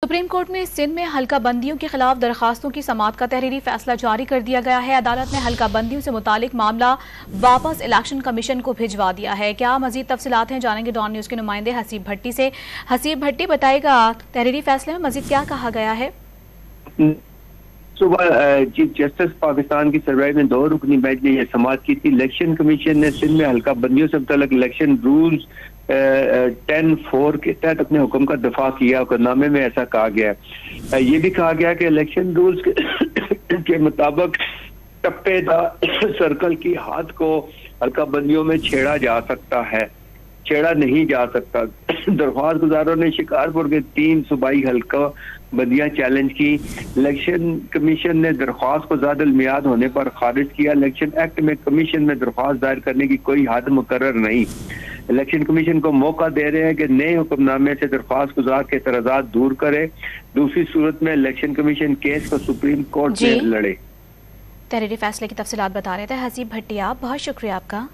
Supreme court में सिंध में हल्का बंदियों के खिलाफ दरखास्तों की समाअत का तहरीरी फैसला जारी कर दिया गया है। अदालत ने हल्का बंदियों से मुतालिक मामला वापस इलेक्शन कमीशन को भिजवा दिया है। क्या मजीद तफसीलात हैं, जानेंगे डॉन न्यूज के नुमाइंदे हसीब भट्टी से। हसीब भट्टी, बताएगा तहरीरी फैसले में मजीद क्या कहा गया है? सुबह चीफ जस्टिस पाकिस्तान की सरबराही में 2 रुकनी बेंच ने यह समाअत की थी। इलेक्शन कमीशन ने सिंध में हल्का बंदियों से मुताल्लिक इलेक्शन रूल्स 10(4) के तहत अपने हुक्म का दफा किया। हुक्मनामे में ऐसा कहा गया है। ये भी कहा गया कि इलेक्शन रूल्स के मुताबिक टप्पेदार सर्कल की हाथ को हल्का बंदियों में छेड़ा जा सकता है, छेड़ा नहीं जा सकता। दरख्वास्त गुजारों ने शिकारपुर के 3 सूबाई हल्का बंदियां चैलेंज की। इलेक्शन कमीशन ने दरख्वास्त को ज़ादिल मियाद होने पर खारिज किया। इलेक्शन एक्ट में कमीशन में दरख्वास्त दायर करने की कोई हद मुकर्रर नहीं। इलेक्शन कमीशन को मौका दे रहे हैं कि नए हुक्मनामे से दरख्वास्त गुजार के एतराज़ात दूर करे। दूसरी सूरत में इलेक्शन कमीशन केस को सुप्रीम कोर्ट में लड़े। तहरीरी फैसले की तफसीलात बता रहे थे हसीब भट्टी, आप बहुत शुक्रिया आपका।